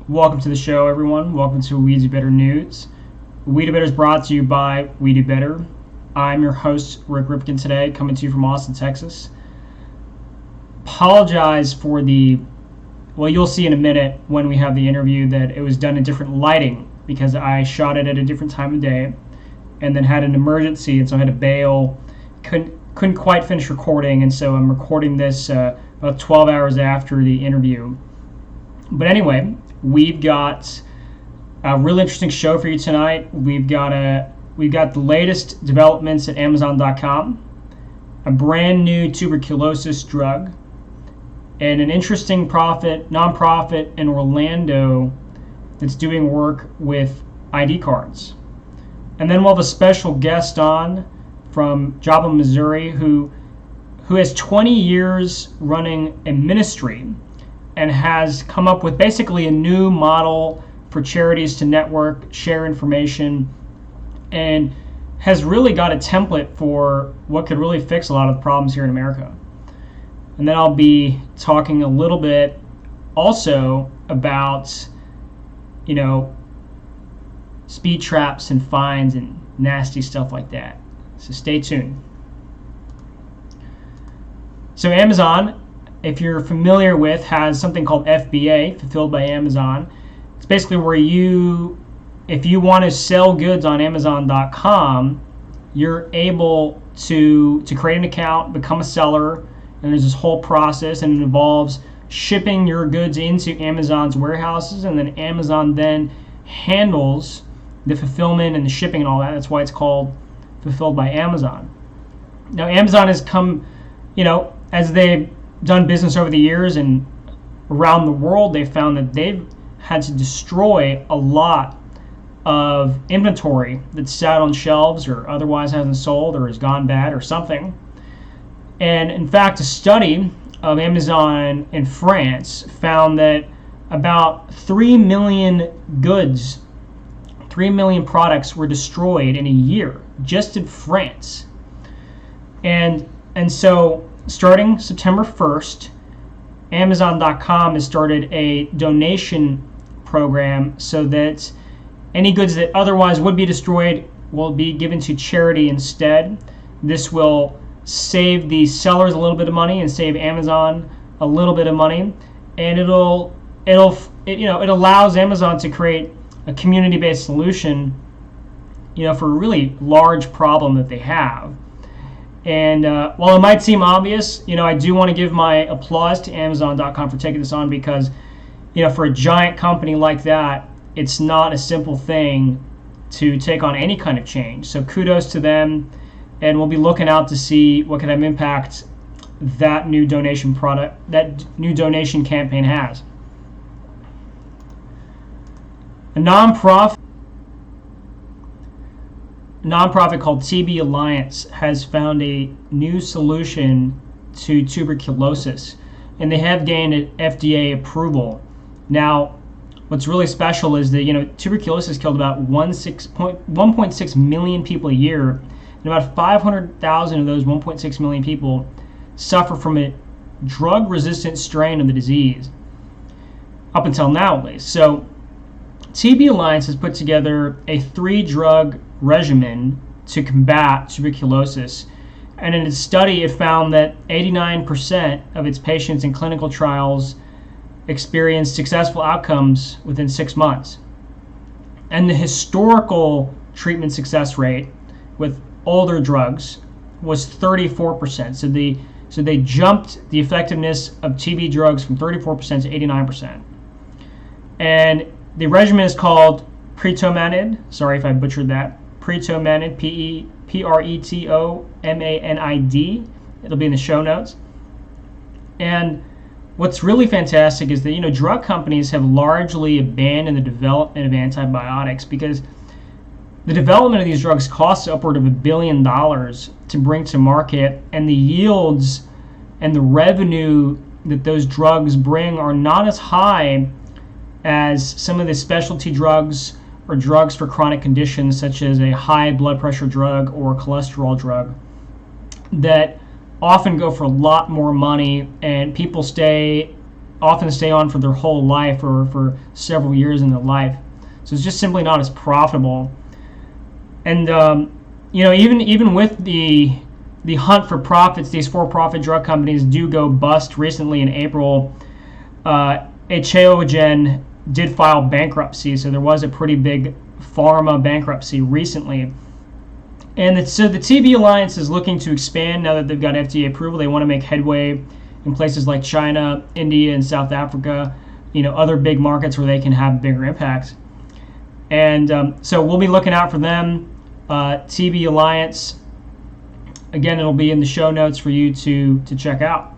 Welcome to the show, everyone. Welcome to We Do Better News. We Do Better is brought to you by We Do Better. I'm your host, Rick Ripken, today, coming to you from Austin, Texas. Apologize for you'll see in a minute when we have the interview that it was done in different lighting because I shot it at a different time of day and then had an emergency, and so I had to bail. Couldn't quite finish recording, and so I'm recording this about 12 hours after the interview. But anyway, we've got a really interesting show for you tonight. We've got the latest developments at Amazon.com, a brand new tuberculosis drug, and an interesting nonprofit in Orlando that's doing work with ID cards. And then we'll have a special guest on from Joplin, Missouri, who has 20 years running a ministry and has come up with basically a new model for charities to network, share information, and has really got a template for what could really fix a lot of the problems here in America. And then I'll be talking a little bit also about, speed traps and fines and nasty stuff like that. So stay tuned. So Amazon, if you're familiar with, has something called FBA, Fulfilled by Amazon. It's basically where if you want to sell goods on Amazon.com, you're able to create an account, become a seller, and there's this whole process, and it involves shipping your goods into Amazon's warehouses, and then Amazon then handles the fulfillment and the shipping and all that. That's why it's called Fulfilled by Amazon. Now, Amazon has come, as they've done business over the years and around the world, they've found that they've had to destroy a lot of inventory that's sat on shelves or otherwise hasn't sold or has gone bad or something. And in fact, a study of Amazon in France found that about 3 million goods, 3 million products were destroyed in a year just in France. And so starting September 1st, Amazon.com has started a donation program so that any goods that otherwise would be destroyed will be given to charity instead. This will save the sellers a little bit of money and save Amazon a little bit of money, and it allows Amazon to create a community-based solution, for a really large problem that they have. And while it might seem obvious, I do want to give my applause to Amazon.com for taking this on because, for a giant company like that, it's not a simple thing to take on any kind of change. So kudos to them, and we'll be looking out to see what kind of impact that new donation campaign has. A nonprofit called TB Alliance has found a new solution to tuberculosis, and they have gained an FDA approval. Now, what's really special is that tuberculosis killed about 1.6 million people a year, and about 500,000 of those 1.6 million people suffer from a drug-resistant strain of the disease, up until now at least. So TB Alliance has put together a 3-drug regimen to combat tuberculosis, and in its study it found that 89% of its patients in clinical trials experienced successful outcomes within 6 months. And the historical treatment success rate with older drugs was 34%. So they jumped the effectiveness of TB drugs from 34% to 89%. And the regimen is called Pretomanid. Sorry if I butchered that. Pretomanid, Pretomanid. It'll be in the show notes. And what's really fantastic is that drug companies have largely abandoned the development of antibiotics because the development of these drugs costs upward of $1 billion to bring to market, and the yields and the revenue that those drugs bring are not as high as some of the specialty drugs or drugs for chronic conditions such as a high blood pressure drug or cholesterol drug that often go for a lot more money, and people stay often stay on for their whole life or for several years in their life. So it's just simply not as profitable. And even with the hunt for profits, these for-profit drug companies do go bust. Recently in April, Achaogen did file bankruptcy, so there was a pretty big pharma bankruptcy recently. And so the TB Alliance is looking to expand now that they've got FDA approval. They want to make headway in places like China, India, and South Africa, other big markets where they can have bigger impacts. And so we'll be looking out for them. TB Alliance, again, it'll be in the show notes for you to check out.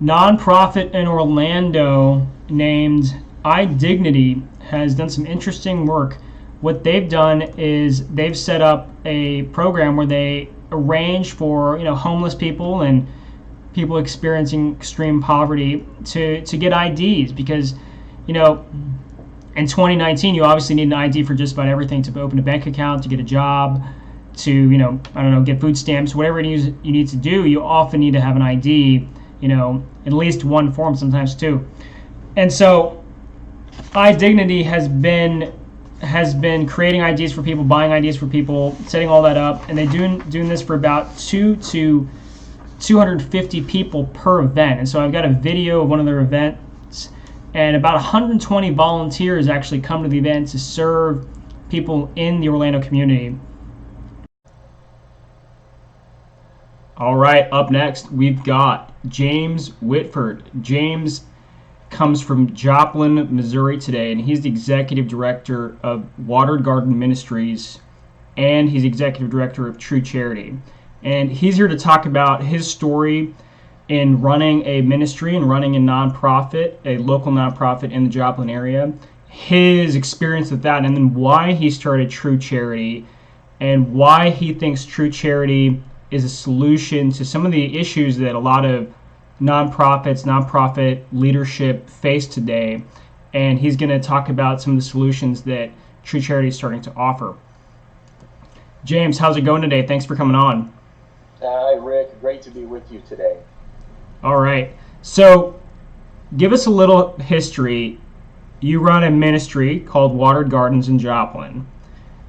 Nonprofit in Orlando named iDignity has done some interesting work. What they've done is they've set up a program where they arrange for homeless people and people experiencing extreme poverty to get IDs, because in 2019 you obviously need an ID for just about everything, to open a bank account, to get a job, to get food stamps, whatever it is you need to do. You often need to have an ID, at least one form, sometimes two. And so iDignity has been creating IDs for people, buying IDs for people, setting all that up, and they're doing this for about 2 to 250 people per event. And so I've got a video of one of their events, and about 120 volunteers actually come to the event to serve people in the Orlando community. All right, up next we've got James Whitford. James comes from Joplin, Missouri today, and he's the executive director of Watered Garden Ministries, and he's executive director of True Charity. And he's here to talk about his story in running a ministry and running a nonprofit, a local nonprofit in the Joplin area, his experience with that, and then why he started True Charity and why he thinks True Charity is a solution to some of the issues that a lot of nonprofit leadership face today. And he's going to talk about some of the solutions that True Charity is starting to offer. James, how's it going today? Thanks for coming on. Hi, Rick. Great to be with you today. All right. So give us a little history. You run a ministry called Watered Gardens in Joplin.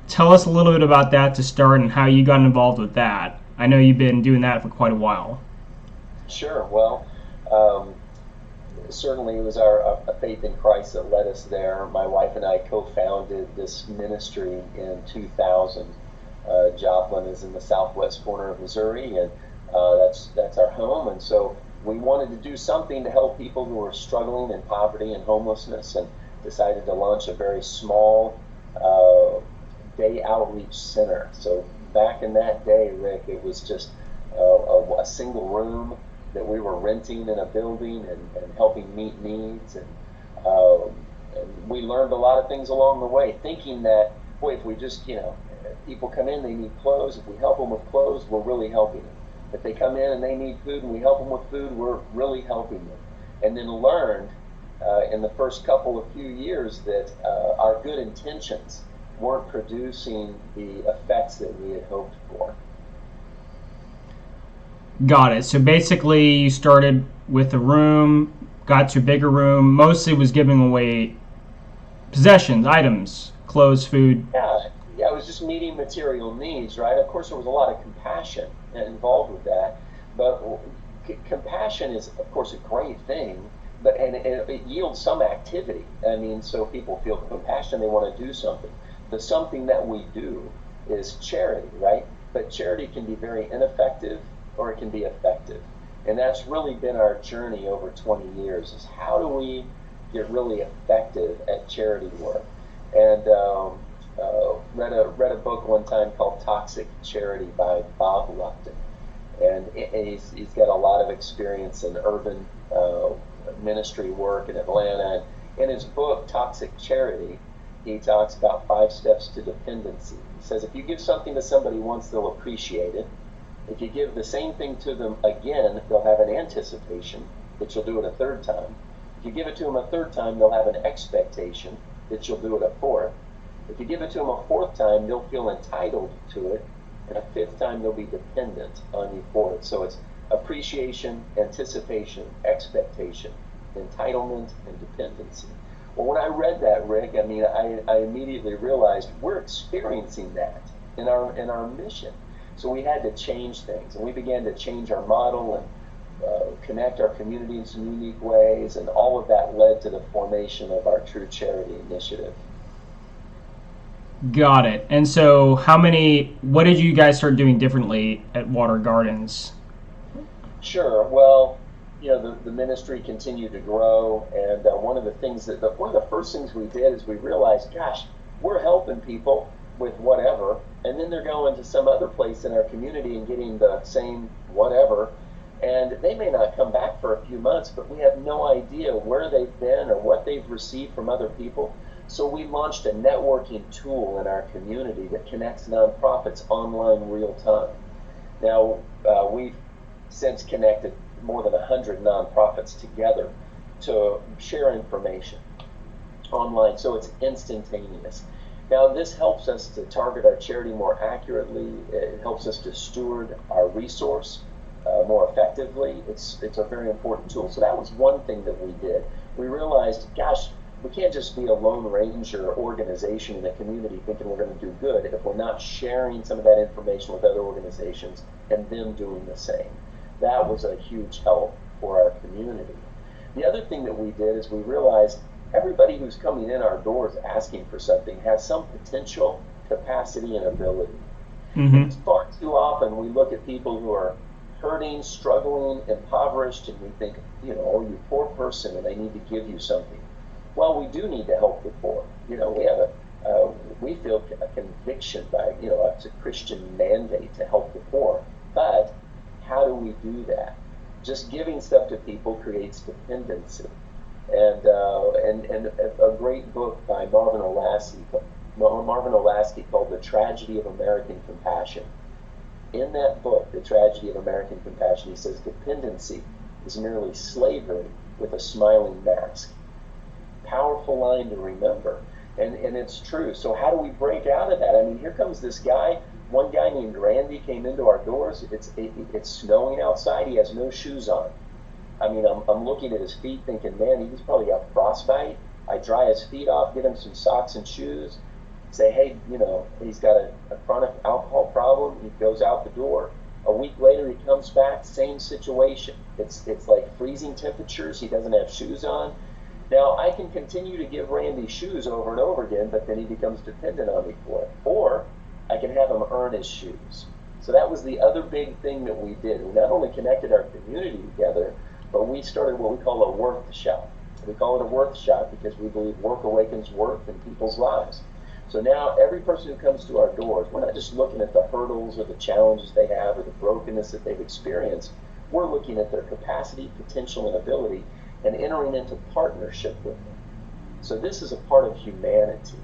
Tell us a little bit about that to start and how you got involved with that. I know you've been doing that for quite a while. Sure. Well, certainly it was our faith in Christ that led us there. My wife and I co-founded this ministry in 2000. Joplin is in the southwest corner of Missouri, and that's our home. And so we wanted to do something to help people who were struggling in poverty and homelessness, and decided to launch a very small day outreach center. So back in that day, Rick, it was just a single room that we were renting in a building and helping meet needs. And we learned a lot of things along the way, thinking that, boy, if we just, people come in, they need clothes. If we help them with clothes, we're really helping them. If they come in and they need food and we help them with food, we're really helping them. And then learned in the first couple of few years that our good intentions weren't producing the effects that we had hoped for. Got it. So basically you started with a room, got to a bigger room, mostly was giving away possessions, items, clothes, food. Yeah, it was just meeting material needs, right? Of course, there was a lot of compassion involved with that, but compassion is, of course, a great thing, but and it yields some activity. I mean, so people feel compassion, they want to do something. The something that we do is charity, right? But charity can be very ineffective or it can be effective. And that's really been our journey over 20 years, is how do we get really effective at charity work? And read a book one time called Toxic Charity by Bob Lupton. And he's got a lot of experience in urban ministry work in Atlanta. And in his book, Toxic Charity, he talks about 5 steps to dependency. He says if you give something to somebody once, they'll appreciate it. If you give the same thing to them again, they'll have an anticipation that you'll do it a third time. If you give it to them a third time, they'll have an expectation that you'll do it a fourth. If you give it to them a fourth time, they'll feel entitled to it. And a fifth time, they'll be dependent on you for it. So it's appreciation, anticipation, expectation, entitlement, and dependency. Well, when I read that, Rick, I mean, I immediately realized we're experiencing that in our mission. So we had to change things, and we began to change our model and connect our community in some unique ways, and all of that led to the formation of our True Charity Initiative. Got it. And so what did you guys start doing differently at Water Gardens? Sure. Well, the ministry continued to grow, and one of the first things we did is we realized, gosh, we're helping people with whatever, and then they're going to some other place in our community and getting the same whatever, and they may not come back for a few months, but we have no idea where they've been or what they've received from other people. So we launched a networking tool in our community that connects nonprofits online real time. Now, we've since connected more than 100 nonprofits together to share information online, so it's instantaneous. Now, this helps us to target our charity more accurately. It helps us to steward our resource more effectively. It's a very important tool. So that was one thing that we did. We realized, gosh, we can't just be a Lone Ranger organization in the community thinking we're going to do good if we're not sharing some of that information with other organizations and them doing the same. That was a huge help for our community. The other thing that we did is we realized everybody who's coming in our doors asking for something has some potential, capacity, and ability. Mm-hmm. Far too often we look at people who are hurting, struggling, impoverished, and we think, oh, you poor person, and they need to give you something. Well, we do need to help the poor. We feel a conviction by, it's a Christian mandate to help the poor. But how do we do that? Just giving stuff to people creates dependency. And a great book by Marvin Olasky called The Tragedy of American Compassion. In that book, The Tragedy of American Compassion, he says dependency is merely slavery with a smiling mask. Powerful line to remember. And it's true. So how do we break out of that? I mean, here comes this guy. One guy named Randy came into our doors. It's snowing outside. He has no shoes on. I mean, I'm looking at his feet thinking, man, he's probably got frostbite. I dry his feet off, get him some socks and shoes, say, hey, he's got a chronic alcohol problem. He goes out the door. A week later, he comes back, same situation. It's like freezing temperatures. He doesn't have shoes on. Now, I can continue to give Randy shoes over and over again, but then he becomes dependent on me for it. Or I can have him earn his shoes. So that was the other big thing that we did. We not only connected our community together, but we started what we call a worth shop. We call it a worth shop because we believe work awakens worth in people's lives. So now every person who comes to our doors, we're not just looking at the hurdles or the challenges they have or the brokenness that they've experienced. We're looking at their capacity, potential, and ability and entering into partnership with them. So this is a part of humanity,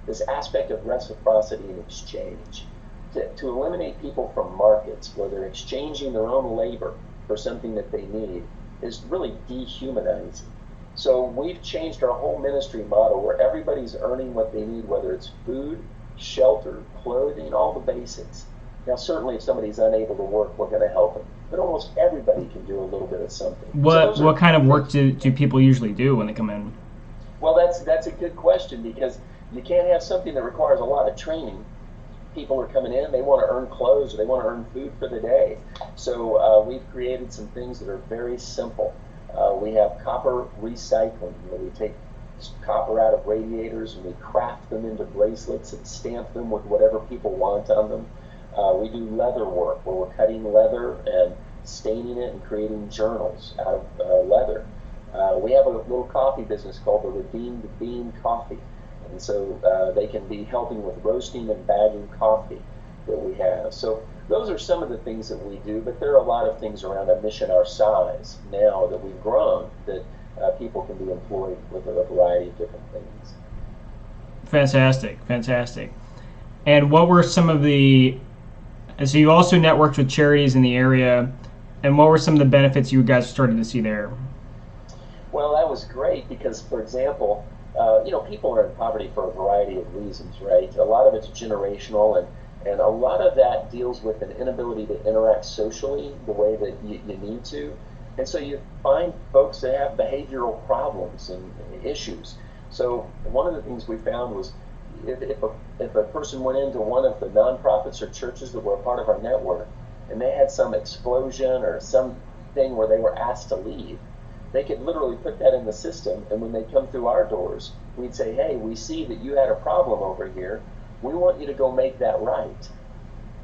this aspect of reciprocity and exchange. To eliminate people from markets where they're exchanging their own labor for something that they need is really dehumanizing. So we've changed our whole ministry model where everybody's earning what they need, whether it's food, shelter, clothing, all the basics. Now, certainly if somebody's unable to work, we're going to help them. But almost everybody can do a little bit of something. What kind of work do people usually do when they come in? Well, that's a good question because you can't have something that requires a lot of training. People are coming in, they want to earn clothes or they want to earn food for the day. So we've created some things that are very simple. We have copper recycling, where we take copper out of radiators and we craft them into bracelets and stamp them with whatever people want on them. We do leather work, where we're cutting leather and staining it and creating journals out of leather. We have a little coffee business called the Redeemed Bean Coffee. And so they can be helping with roasting and bagging coffee that we have. So those are some of the things that we do, but there are a lot of things around a mission our size now that we've grown that people can be employed with a variety of different things. Fantastic. And what were some of so you also networked with charities in the area, and what were some of the benefits you guys started to see there? Well, that was great because, for example, people are in poverty for a variety of reasons, right? A lot of it's generational, and And a lot of that deals with an inability to interact socially the way that you need to. And so you find folks that have behavioral problems and issues. So one of the things we found was if a person went into one of the nonprofits or churches that were a part of our network and they had some explosion or something where they were asked to leave, they could literally put that in the system, and when they come through our doors, we'd say, hey, we see that you had a problem over here. We want you to go make that right.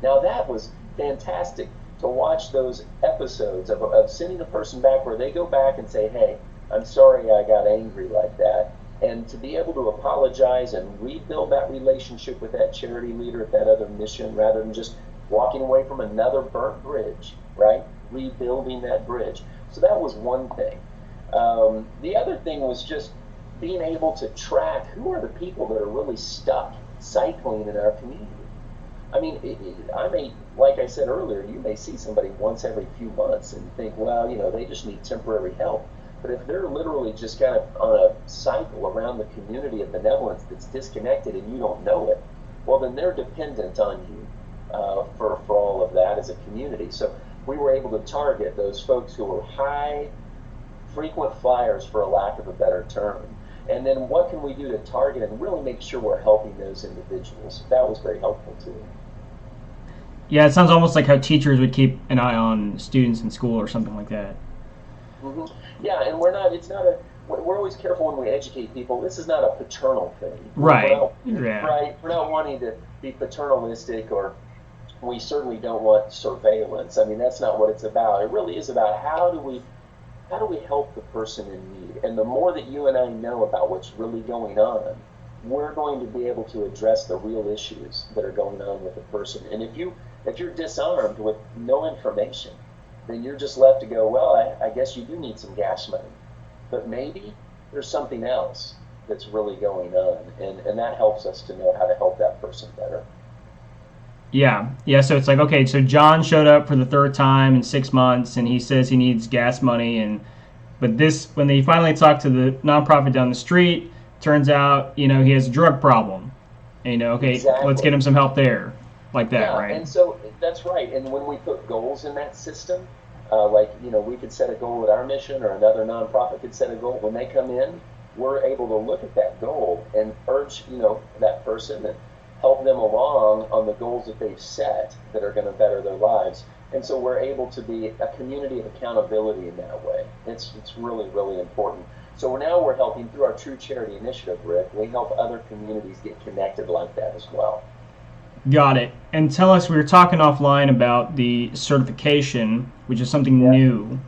Now that was fantastic to watch those episodes of sending a person back where they go back and say, hey, I'm sorry I got angry like that. And to be able to apologize and rebuild that relationship with that charity leader at that other mission rather than just walking away from another burnt bridge, right? Rebuilding that bridge. So that was one thing. The other thing was just being able to track who are the people that are really stuck cycling in our community. I mean, I may, like I said earlier, you may see somebody once every few months and think, well, they just need temporary help. But if they're literally just kind of on a cycle around the community of benevolence that's disconnected and you don't know it, well, then they're dependent on you for all of that as a community. So we were able to target those folks who were high frequent flyers, for a lack of a better term. And then what can we do to target and really make sure we're helping those individuals? That was very helpful too. Yeah, it sounds almost like how teachers would keep an eye on students in school or something like that. Mm-hmm. Yeah, and we're always careful when we educate people. This is not a paternal thing. Right. Right. We're not wanting to be paternalistic, or we certainly don't want surveillance. I mean, that's not what it's about. It really is about how do we help the person in need? And the more that you and I know about what's really going on, we're going to be able to address the real issues that are going on with the person. And if you're disarmed with no information, then you're just left to go, well, I guess you do need some gas money. But maybe there's something else that's really going on. And that helps us to know how to help that person better. Yeah. So it's like, okay, so John showed up for the third time in 6 months, and he says he needs gas money, but when they finally talk to the nonprofit down the street, turns out he has a drug problem, and okay, exactly. Let's get him some help there, like that, yeah, right? And so that's right. And when we put goals in that system, we could set a goal at our mission, or another nonprofit could set a goal. When they come in, we're able to look at that goal and urge that person and help them along on the goals that they've set that are going to better their lives. And so we're able to be a community of accountability in that way. It's really, really important. So now we're helping through our True Charity Initiative, Rick. We help other communities get connected like that as well. Got it. And tell us, we were talking offline about the certification, which is something new.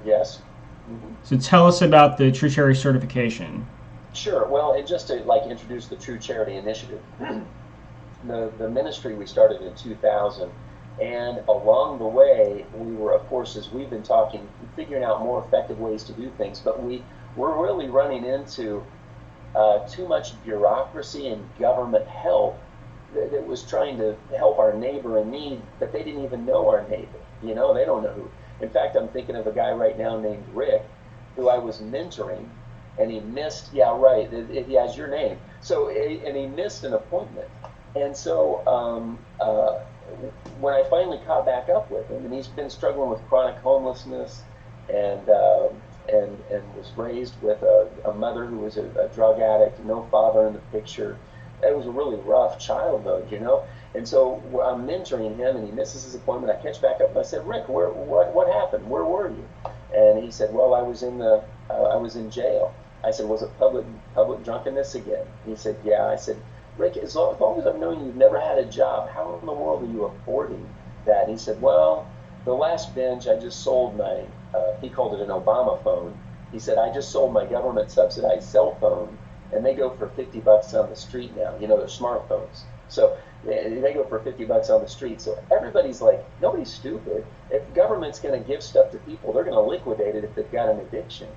Yes. Mm-hmm. So tell us about the True Charity certification. Sure. Well, and just to introduce the True Charity Initiative, the ministry we started in 2000, and along the way we were, of course, as we've been talking, figuring out more effective ways to do things, but we were really running into too much bureaucracy and government help that was trying to help our neighbor in need, but they didn't even know our neighbor. They don't know who. In fact, I'm thinking of a guy right now named Rick, who I was mentoring, and he missed, he has your name. So, and he missed an appointment. And so when I finally caught back up with him, and he's been struggling with chronic homelessness and was raised with a mother who was a drug addict, no father in the picture. It was a really rough childhood, And so I'm mentoring him, and he misses his appointment. I catch back up, and I said, Rick, what happened? Where were you? And he said, well, I was in jail. I said, was it public drunkenness again? He said, yeah. I said, Rick, as long as I've known you, you've never had a job. How in the world are you affording that? And he said, well, the last binge, I just sold my, he called it an Obama phone. He said, I just sold my government subsidized cell phone, and they go for $50 on the street now. They're smartphones. So they go for $50 on the street. So everybody's like, nobody's stupid. If government's going to give stuff to people, they're going to liquidate it if they've got an addiction.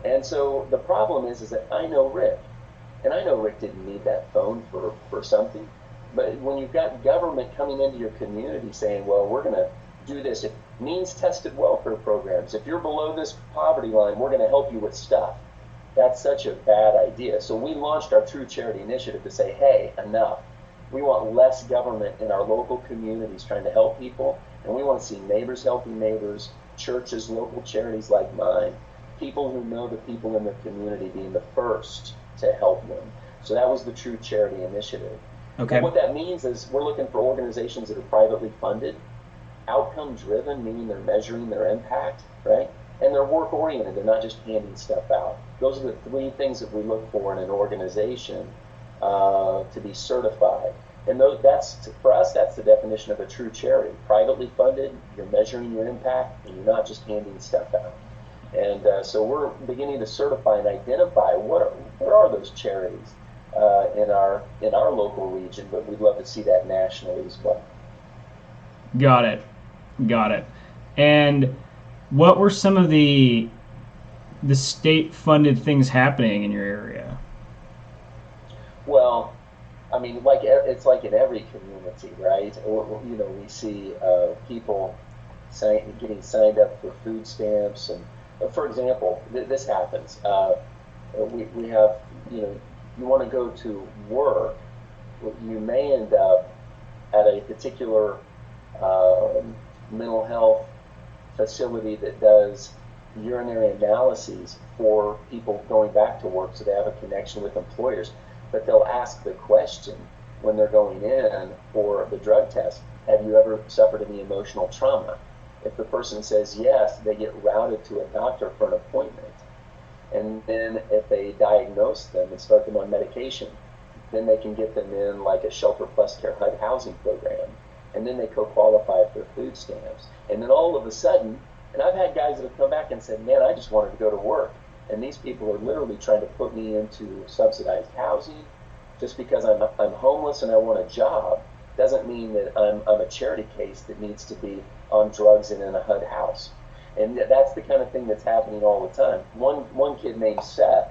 And so the problem is that I know Rick, and I know Rick didn't need that phone for something. But when you've got government coming into your community saying, well, we're going to do this, if means-tested welfare programs, if you're below this poverty line, we're going to help you with stuff. That's such a bad idea. So we launched our True Charity Initiative to say, hey, enough. We want less government in our local communities trying to help people, and we want to see neighbors helping neighbors, churches, local charities like mine, people who know the people in the community being the first to help them. So that was the True Charity Initiative. Okay. And what that means is we're looking for organizations that are privately funded, outcome driven, meaning they're measuring their impact, right? And they're work oriented, they're not just handing stuff out. Those are the three things that we look for in an organization to be certified. And for us, that's the definition of a true charity. Privately funded, you're measuring your impact, and you're not just handing stuff out. And so we're beginning to certify and identify what are those charities in our local region, but we'd love to see that nationally as well. Got it. And what were some of the state-funded things happening in your area? Well, I mean, it's like in every community, right? We see people getting signed up for food stamps, and for example, this happens. We have, you want to go to work, you may end up at a particular mental health facility that does urinary analyses for people going back to work, so they have a connection with employers. But they'll ask the question when they're going in for the drug test, have you ever suffered any emotional trauma? If the person says yes, they get routed to a doctor for an appointment. And then if they diagnose them and start them on medication, then they can get them in like a Shelter Plus Care HUD housing program. And then they co-qualify for food stamps. And then all of a sudden, and I've had guys that have come back and said, man, I just wanted to go to work. And these people are literally trying to put me into subsidized housing. Just because I'm homeless and I want a job doesn't mean that I'm a charity case that needs to be on drugs and in a HUD house. And that's the kind of thing that's happening all the time. One kid named Seth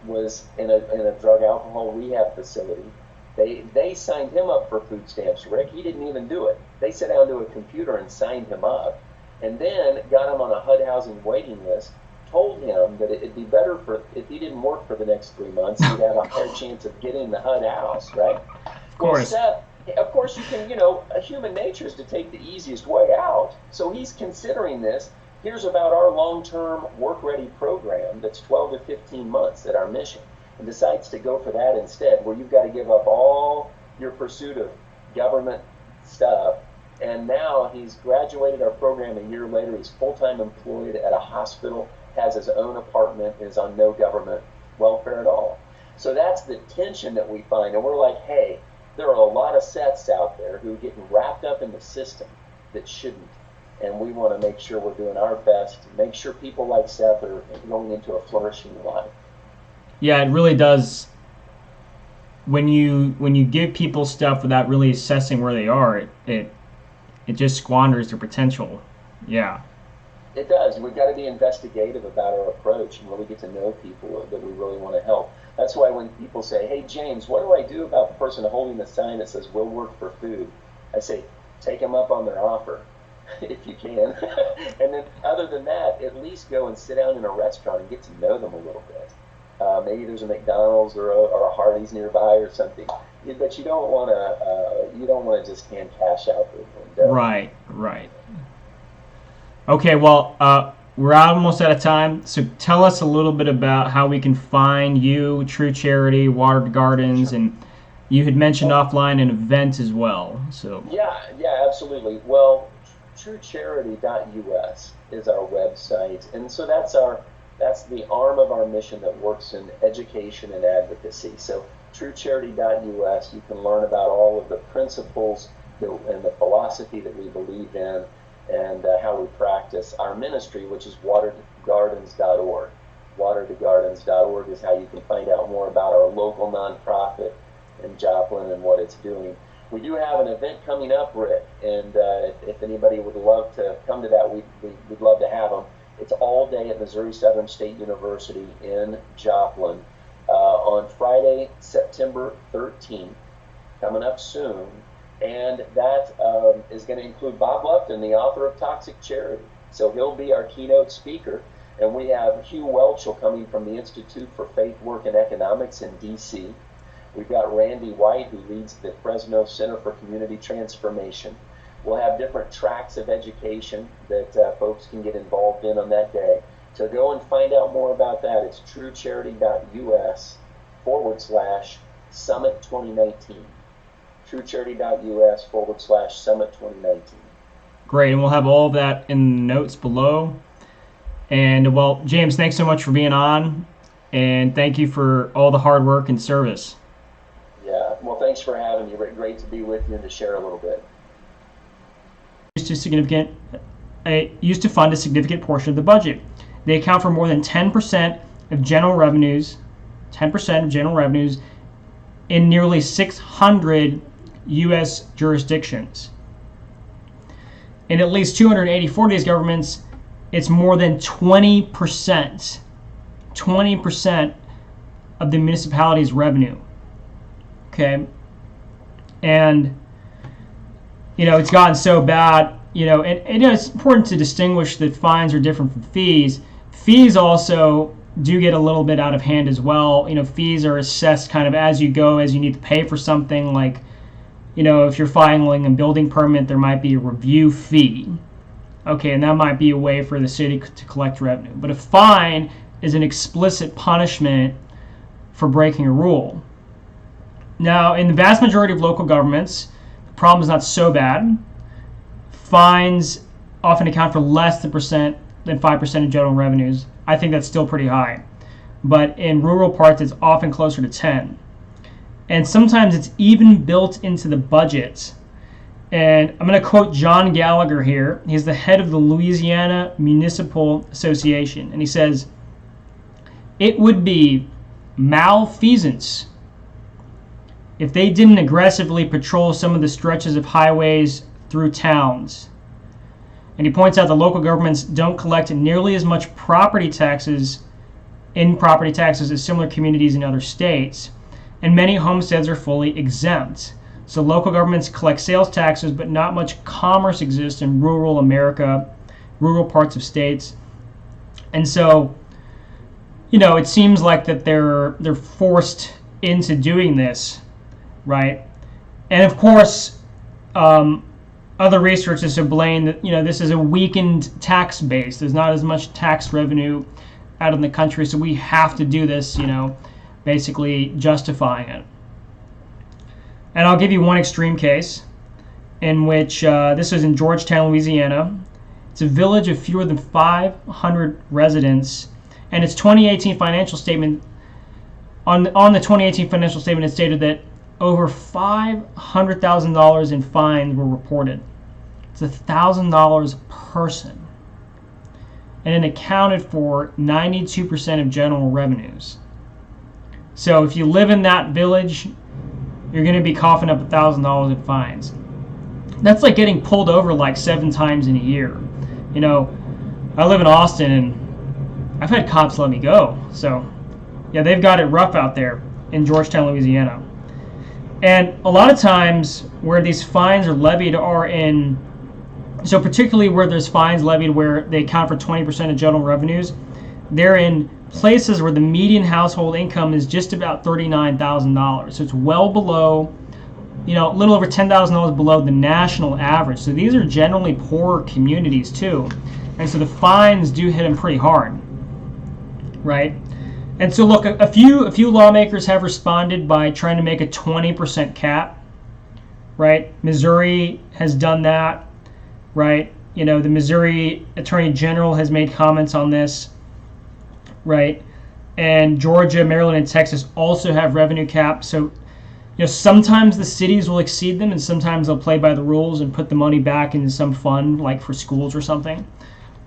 was in a drug alcohol rehab facility. They signed him up for food stamps, Rick. He didn't even do it. They sat down to a computer and signed him up, and then got him on a HUD housing waiting list, told him that it'd be better if he didn't work for the next 3 months, he'd have a higher chance of getting the HUD house, right? Of course. Well, Seth, of course you can, human nature is to take the easiest way out. So he's considering this. Here's about our long-term work-ready program that's 12 to 15 months at our mission, and decides to go for that instead, where you've got to give up all your pursuit of government stuff. And now he's graduated our program a year later. He's full-time employed at a hospital, has his own apartment, is on no government welfare at all. So that's the tension that we find. And we're like, hey, there are a lot of Seths out there who are getting wrapped up in the system that shouldn't. And we want to make sure we're doing our best to make sure people like Seth are going into a flourishing life. Yeah, it really does. When you give people stuff without really assessing where they are, it just squanders their potential. Yeah. It does. We've got to be investigative about our approach and really get to know people that we really want to help. That's why when people say, hey, James, what do I do about the person holding the sign that says, we'll work for food? I say, take them up on their offer, if you can. And then other than that, at least go and sit down in a restaurant and get to know them a little bit. Maybe there's a McDonald's or a Hardee's nearby or something. But you don't want to just hand cash out the window. Right. Okay, well, we're almost out of time. So tell us a little bit about how we can find you, True Charity, Water to Gardens, and you had mentioned offline an event as well. So yeah, absolutely. Well, truecharity.us is our website, and so that's the arm of our mission that works in education and advocacy. So truecharity.us, you can learn about all of the principles and the philosophy that we believe in, and how we practice our ministry, which is watertogardens.org. Watertogardens.org is how you can find out more about our local nonprofit in Joplin and what it's doing. We do have an event coming up, Rick, and if anybody would love to come to that, we'd love to have them. It's all day at Missouri Southern State University in Joplin on Friday, September 13th, coming up soon. And that is going to include Bob Lupton, the author of Toxic Charity. So he'll be our keynote speaker. And we have Hugh Welchel coming from the Institute for Faith, Work, and Economics in D.C. We've got Randy White, who leads the Fresno Center for Community Transformation. We'll have different tracks of education that folks can get involved in on that day. To go and find out more about that, it's truecharity.us/Summit 2019. truecharity.us/Summit 2019. Great, and we'll have all of that in the notes below. And well, James, thanks so much for being on, and thank you for all the hard work and service. Yeah, well, thanks for having me. Great to be with you and to share a little bit. Used to fund a significant portion of the budget. They account for more than 10% of general revenues. 10% of general revenues in nearly 600 U.S. jurisdictions. In at least 284 of these governments, it's more than 20%. 20% of the municipality's revenue. Okay, and it's gotten so bad. And it's important to distinguish that fines are different from fees. Fees also do get a little bit out of hand as well. Fees are assessed kind of as you go, as you need to pay for something. Like, if you're filing a building permit, there might be a review fee. Okay, and that might be a way for the city to collect revenue. But a fine is an explicit punishment for breaking a rule. Now, in the vast majority of local governments, the problem is not so bad. Fines often account for less than 5% of general revenues. I think that's still pretty high. But in rural parts, it's often closer to 10. And sometimes it's even built into the budget. And I'm going to quote John Gallagher here. He's the head of the Louisiana Municipal Association. And he says, "It would be malfeasance if they didn't aggressively patrol some of the stretches of highways through towns." And he points out the local governments don't collect nearly as much property taxes as similar communities in other states, and many homesteads are fully exempt. So local governments collect sales taxes, but not much commerce exists in rural America, rural parts of states. And so, it seems like that they're forced into doing this, right? And of course, other research is to blame that this is a weakened tax base. There's not as much tax revenue out in the country, so we have to do this, basically justifying it. And I'll give you one extreme case in which this was in Georgetown, Louisiana. It's a village of fewer than 500 residents, and its 2018 financial statement, on the 2018 financial statement, it stated that over $500,000 in fines were reported. It's $1,000 per person. And it accounted for 92% of general revenues. So if you live in that village, you're going to be coughing up $1,000 in fines. That's like getting pulled over like 7 times in a year. I live in Austin, and I've had cops let me go. So, yeah, they've got it rough out there in Georgetown, Louisiana. And a lot of times where these fines are levied so particularly where there's fines levied where they account for 20% of general revenues, they're in places where the median household income is just about $39,000. So it's well below, a little over $10,000 below the national average. So these are generally poorer communities too. And so the fines do hit them pretty hard, right? And so look, a few lawmakers have responded by trying to make a 20% cap, right? Missouri has done that, right? The Missouri Attorney General has made comments on this, right? And Georgia, Maryland, and Texas also have revenue caps. So, sometimes the cities will exceed them, and sometimes they'll play by the rules and put the money back into some fund, like for schools or something.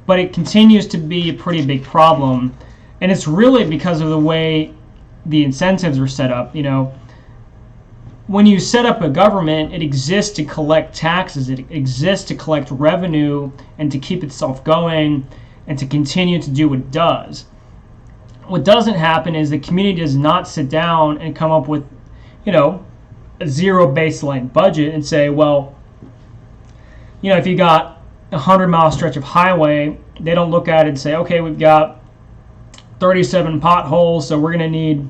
But it continues to be a pretty big problem. And it's really because of the way the incentives are set up. When you set up a government, it exists to collect taxes. It exists to collect revenue and to keep itself going and to continue to do what it does. What doesn't happen is the community does not sit down and come up with, a zero baseline budget and say, well, if you got a 100-mile stretch of highway, they don't look at it and say, okay, we've got 37 potholes, so we're going to need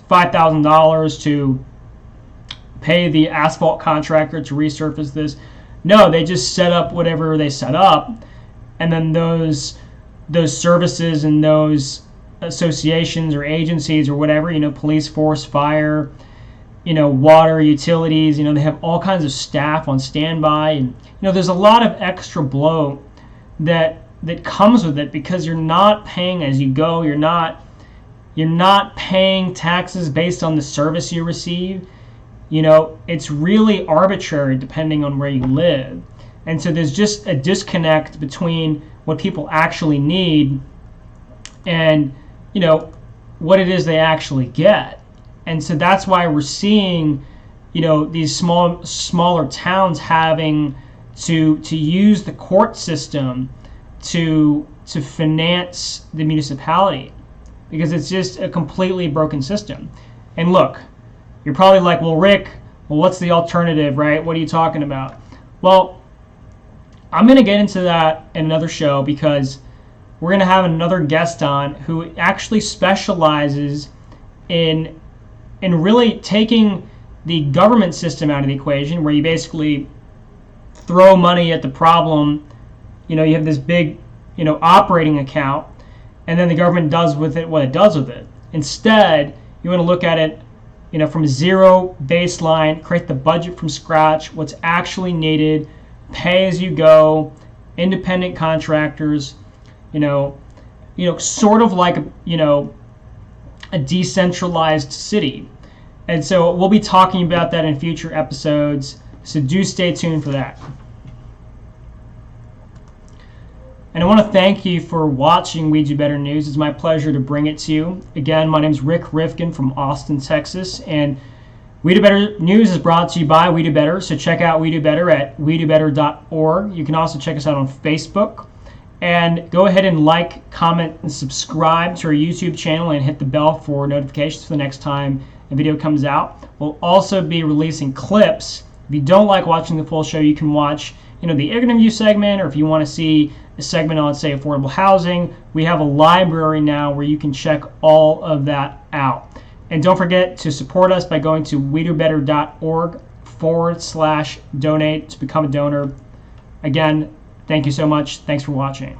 $5,000 to pay the asphalt contractor to resurface this. No, they just set up whatever they set up, and then those services and those associations or agencies or whatever, police force, fire, water, utilities, they have all kinds of staff on standby, and there's a lot of extra bloat that comes with it because you're not paying as you go. You're not paying taxes based on the service you receive. It's really arbitrary depending on where you live. And so there's just a disconnect between what people actually need and, what it is they actually get. And so that's why we're seeing, these smaller towns having to use the court system to finance the municipality, because it's just a completely broken system. And look, you're probably like, well, Rick, what's the alternative, right? What are you talking about? Well, I'm going to get into that in another show, because we're going to have another guest on who actually specializes in really taking the government system out of the equation, where you basically throw money at the problem. You have this big, operating account, and then the government does with it what it does with it. Instead, you want to look at it, from zero baseline, create the budget from scratch, what's actually needed, pay as you go, independent contractors, sort of like, a decentralized city. And so we'll be talking about that in future episodes, so do stay tuned for that. And I want to thank you for watching We Do Better News. It's my pleasure to bring it to you. Again, my name is Rick Rifkin from Austin, Texas, and We Do Better News is brought to you by We Do Better. So check out We Do Better at WDB.org. You can also check us out on Facebook. And go ahead and like, comment, and subscribe to our YouTube channel, and hit the bell for notifications for the next time a video comes out. We'll also be releasing clips. If you don't like watching the full show, you can watch the interview segment, or if you want to see a segment on, say, affordable housing, we have a library now where you can check all of that out. And don't forget to support us by going to WeDoBetter.org/donate to become a donor. Again, thank you so much. Thanks for watching.